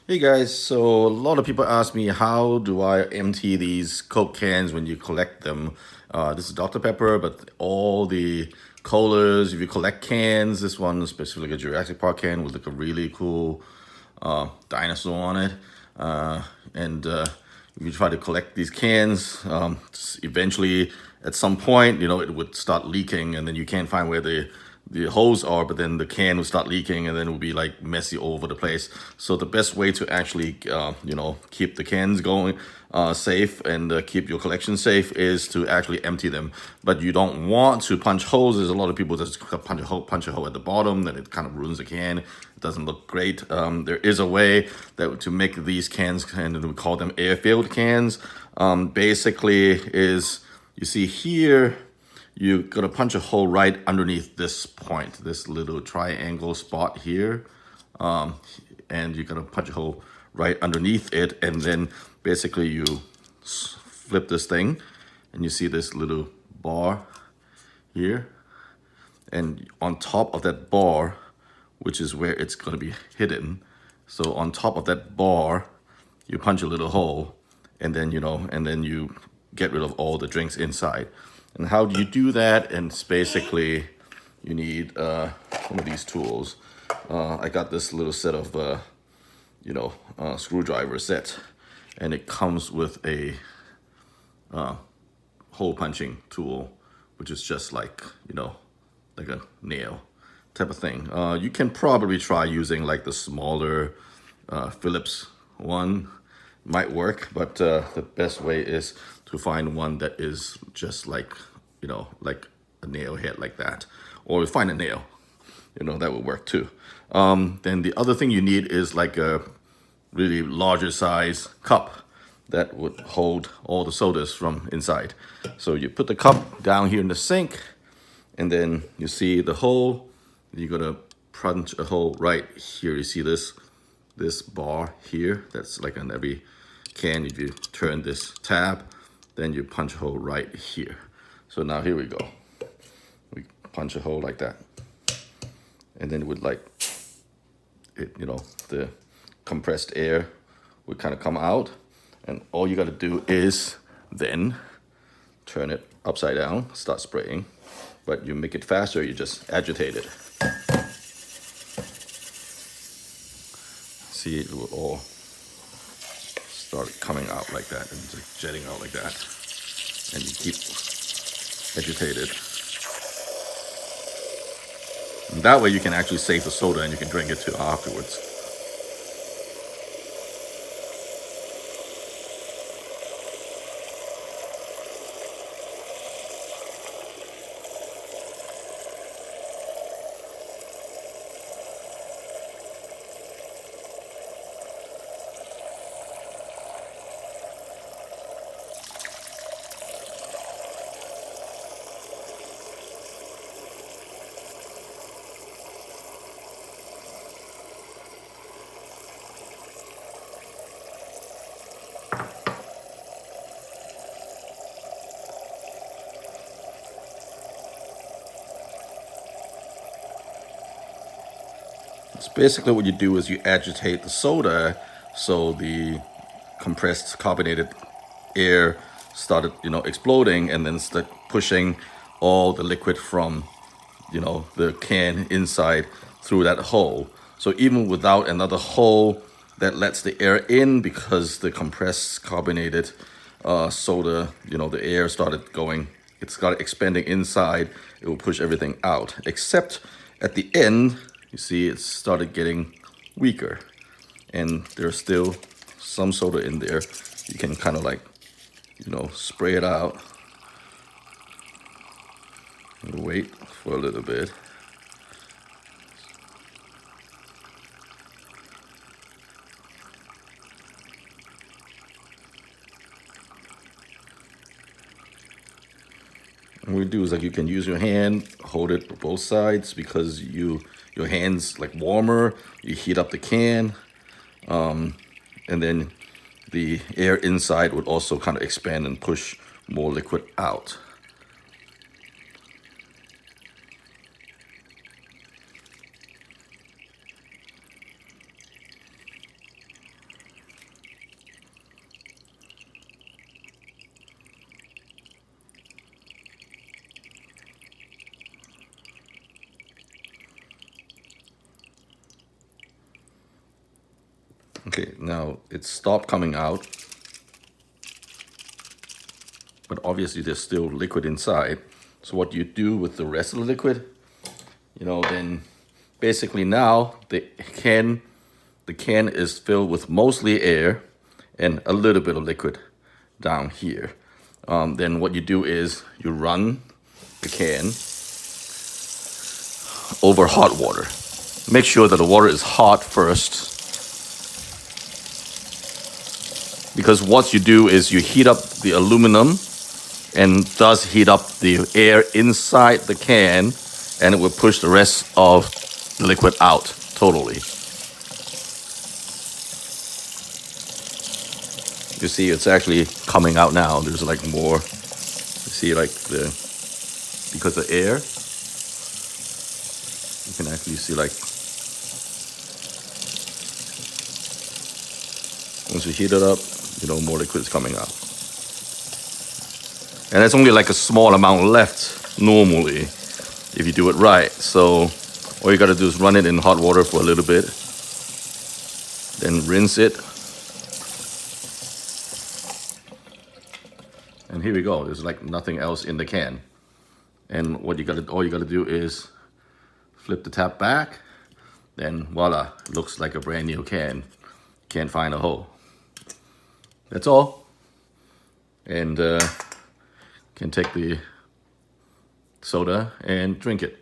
Hey guys, so a lot of people ask me how do I empty these Coke cans when you collect them. This is Dr. Pepper, but all the colas, if you collect cans, this one specifically a Jurassic Park can with like a really cool dinosaur on it. And if you try to collect these cans, eventually at some point, it would start leaking and then you can't find where the holes are, but then the can will start leaking and then it will be like messy all over the place. So the best way to actually, keep the cans going safe and keep your collection safe is to actually empty them. But you don't want to punch holes. There's a lot of people just punch a hole at the bottom, then it kind of ruins the can. It doesn't look great. There is a way that to make these cans, and we call them air-filled cans. Basically, is you see here you're gonna punch a hole right underneath this point, this little triangle spot here. And you're gonna punch a hole right underneath it, and then basically you flip this thing, and you see this little bar here. And on top of that bar, which is where it's gonna be hidden, so on top of that bar, you punch a little hole, and then you get rid of all the drinks inside. And how do you do that? And it's basically you need one of these tools. I got this little set of screwdriver set, and it comes with a hole punching tool, which is just like a nail type of thing. You can probably try using like the smaller Phillips one, might work, but the best way is to find one that is just like a nail head like that, or find a nail, that would work too. Then the other thing you need is like a really larger size cup that would hold all the sodas from inside. So you put the cup down here in the sink, and then you see the hole. You're gonna punch a hole right here. You see this bar here? That's like on every can. If you turn this tab, then you punch a hole right here. So now here we go. We punch a hole like that, and then with like it, the compressed air would kind of come out, and all you got to do is then turn it upside down, start spraying. But you make it faster, you just agitate it. See, it will all start coming out like that, and it's like jetting out like that. And you keep agitated. And that way you can actually save the soda and you can drink it too afterwards. So basically what you do is you agitate the soda so the compressed carbonated air started, exploding, and then start pushing all the liquid from, the can inside through that hole. So even without another hole that lets the air in, because the compressed carbonated soda, the air started going, it started expanding inside, it will push everything out. Except at the end, you see it started getting weaker, and there's still some soda in there. You can kind of like, spray it out and wait for a little bit. And what you do is like you can use your hand, hold it both sides, because your hand's like warmer. You heat up the can, and then the air inside would also kind of expand and push more liquid out. Okay, now it stopped coming out, but obviously there's still liquid inside. So what you do with the rest of the liquid, then basically now the can is filled with mostly air and a little bit of liquid down here. Then what you do is you run the can over hot water. Make sure that the water is hot first, because what you do is you heat up the aluminum and thus heat up the air inside the can, and it will push the rest of the liquid out totally. You see it's actually coming out now. There's like more. You see like because the air, you can actually see like once you heat it up, more liquid is coming out. And there's only like a small amount left normally if you do it right. So all you gotta do is run it in hot water for a little bit, then rinse it. And here we go. There's like nothing else in the can. And all you gotta do is flip the tap back, then voila, looks like a brand new can. Can't find a hole. That's all. And can take the soda and drink it.